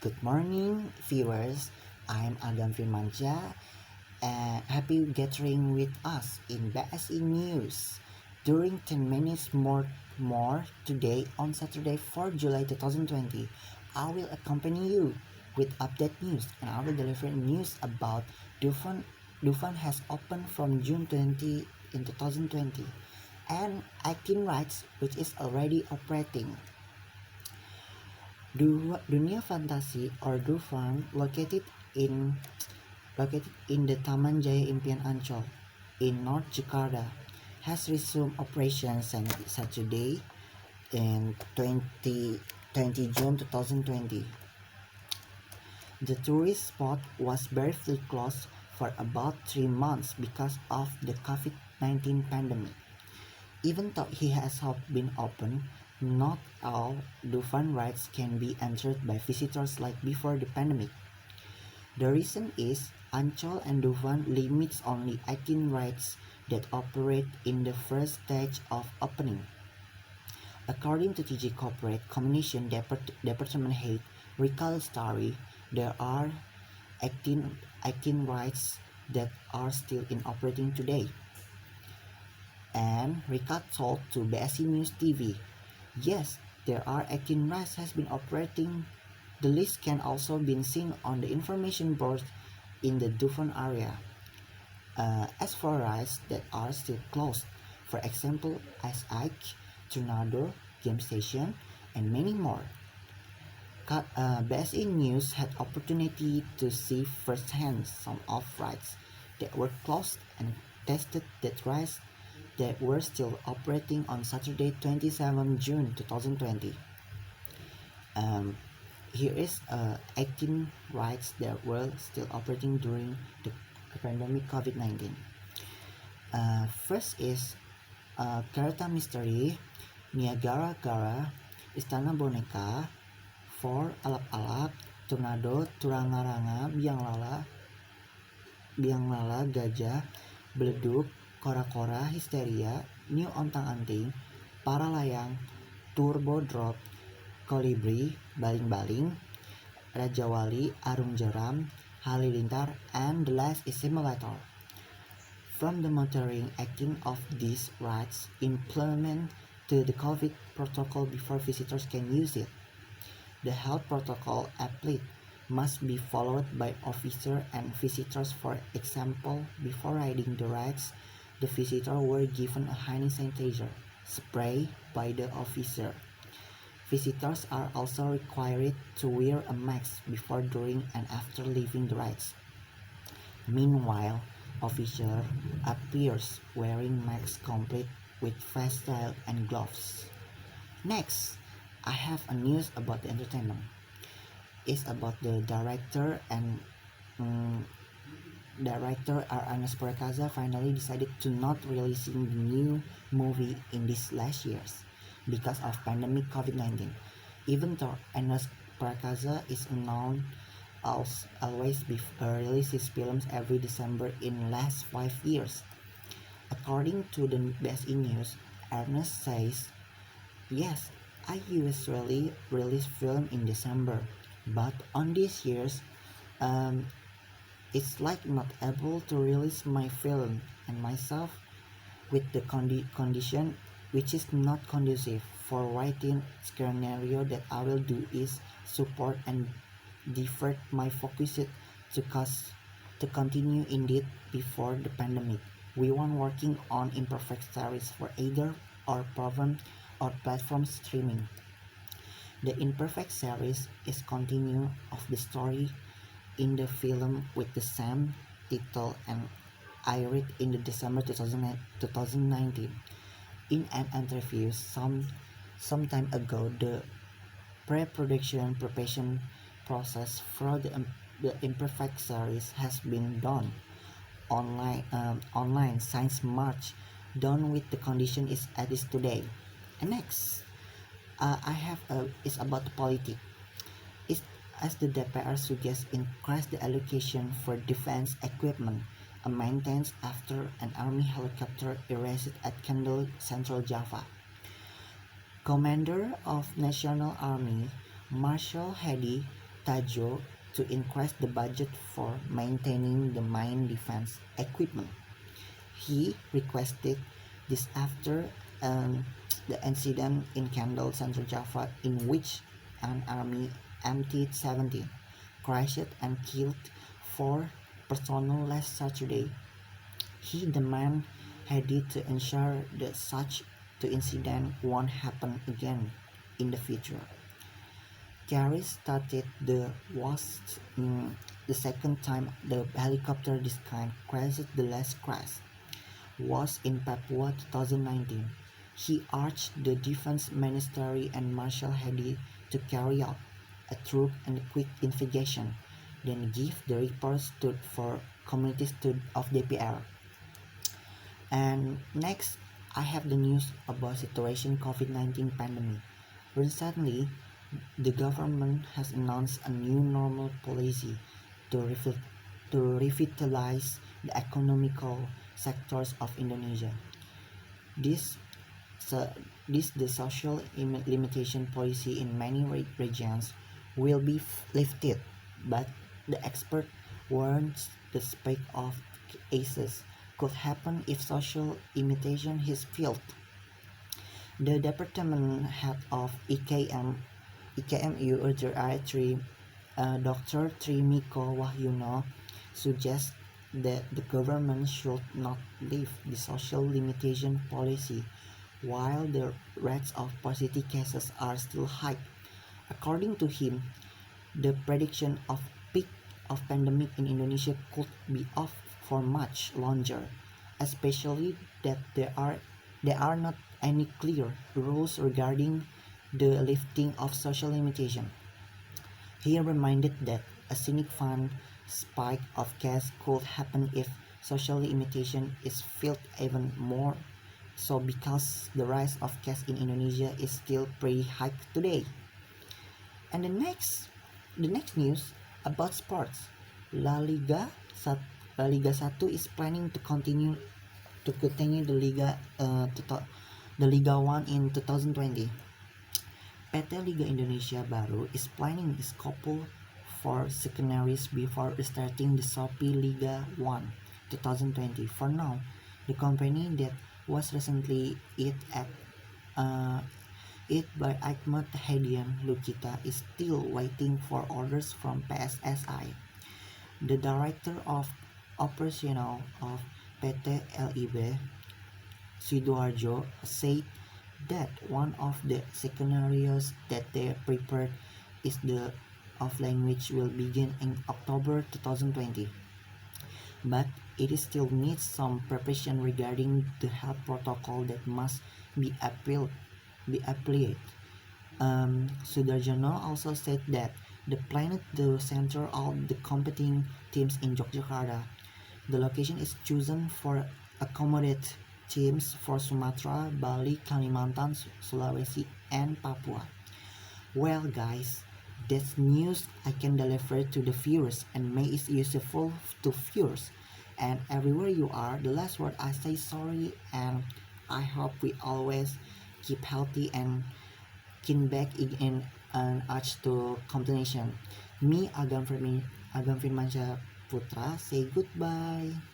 Good morning, viewers. I'm Agam Firmansyah, and happy gathering with us in BSE News. During 10 minutes more today on Saturday, 4 July 2020, I will accompany you with update news and I will deliver news about Dufan. Dufan has opened from June 20 in 2020 and 18 rides which is already operating. Dunia Fantasi or Dufan located in the Taman Jaya Impian Ancol in North Jakarta has resumed operations on Saturday in 20 June 2020. The tourist spot was briefly closed for about 3 months because of the COVID-19 pandemic. Even though he has been open, not all Dufan rides can be entered by visitors like before the pandemic. The reason is Ancol and Dufan limits only 18 rides that operate in the first stage of opening. According to TG Corporate Communication Department Head Rika Lestari, there are 18 rides that are still in operating today. And Rika told to BSE News TV, yes, there are 18 rides has been operating. The list can also be seen on the information board in the Dufan area. As for rides that are still closed, for example, Ice Ike, Tornado, Game Station, and many more. BSE News had opportunity to see firsthand some of rides that were closed and tested that rides that were still operating on Saturday 27 June 2020. Here is 18 rides that were still operating during the pandemic COVID-19. First is Kereta Misteri, Niagara Gara, Istana Boneka, For Alap-Alap, Tornado, Turanga-ranga, Biang Lala, Gajah, Beleduk, Kora-kora, Histeria, New Ontang-anting, Para Layang, Turbo Drop, Kolibri, Baling-baling, Raja Wali, Arung Jeram, Halilintar, and the last is Simulator. From the monitoring acting of these rides, implement to the COVID protocol before visitors can use it. The health protocol applied must be followed by officer and visitors. For example, before riding the rides, the visitor were given a hand sanitizer spray by the officer. Visitors are also required to wear a mask before, during, and after leaving the rides. Meanwhile, officer appears wearing masks complete with face shield and gloves. Next, I have a news about the entertainment. It's about the director Ernest Prakasa finally decided to not releasing the new movie in these last years because of pandemic COVID-19. Even though Ernest Prakasa is known always release his films every December in last 5 years. According to the BSE News, Ernest says, yes, I usually release film in December, but on these years, it's like not able to release my film and myself with the condition which is not conducive for writing scenario that I will do is support and divert my focus to continue indeed before the pandemic. We want working on imperfect series for either our program or platform streaming. The imperfect series is continue of the story in the film with the same title and aired in the December 2019. In an interview some time ago, the pre-production preparation process for the imperfect series has been done online since March, done with the condition is as is today. And next, I have is about the politics. As the DPR suggests, increase the allocation for defense equipment and maintenance after an army helicopter erased at Kendal, Central Java. Commander of National Army Marshal Hadi Tajo to increase the budget for maintaining the main defense equipment. He requested this after um, the incident in Kendal, Central Java, in which an army MT-17 crashed and killed 4 personnel last Saturday. He demanded Hadi to ensure that such the incident won't happen again in the future. Kerry stated the second time the helicopter this kind crashed. The last crash was in Papua 2019. He urged the defense ministry and Marshal Hadi to carry out a thorough and quick investigation, then give the reports to for community of DPR. And next, I have the news about situation COVID-19 pandemic. Recently, the government has announced a new normal policy to, to revitalize the economical sectors of Indonesia. This, so, this the social limitation policy in many regions will be lifted, but the expert warns the spike of cases could happen if social limitation is filled. The department head of EKMU Geriatry, Dr. Trimiko Wahyuno, suggests that the government should not lift the social limitation policy while the rates of positive cases are still high. According to him, the prediction of peak of pandemic in Indonesia could be off for much longer, especially that there are not any clear rules regarding the lifting of social limitation. He reminded that a significant spike of cases could happen if social limitation is felt even more so because the rise of cases in Indonesia is still pretty high today. And the next news about sports. La Liga 1 is planning to continue the Liga 1 in 2020. PT Liga Indonesia Baru is planning its couple for scenarios before restarting the Shopee Liga 1 2020. For now, the company that was recently it by Ahmad Hadian Lukita is still waiting for orders from PSSI. The director of operational of PT LIB, Sidoarjo, said that one of the scenarios that they prepared is the offline which will begin in October 2020. But it still needs some preparation regarding the health protocol that must be applied. Sudarjono also said that the plan to center all the competing teams in Yogyakarta. The location is chosen for accommodate teams for Sumatra, Bali, Kalimantan, Sulawesi, and Papua. Well, guys, that's news I can deliver to the viewers and may is useful to viewers. And everywhere you are, the last word I say sorry, and I hope we always keep healthy and keen back in an arch to competition. Me, Agam Firmansyah Putra, say goodbye.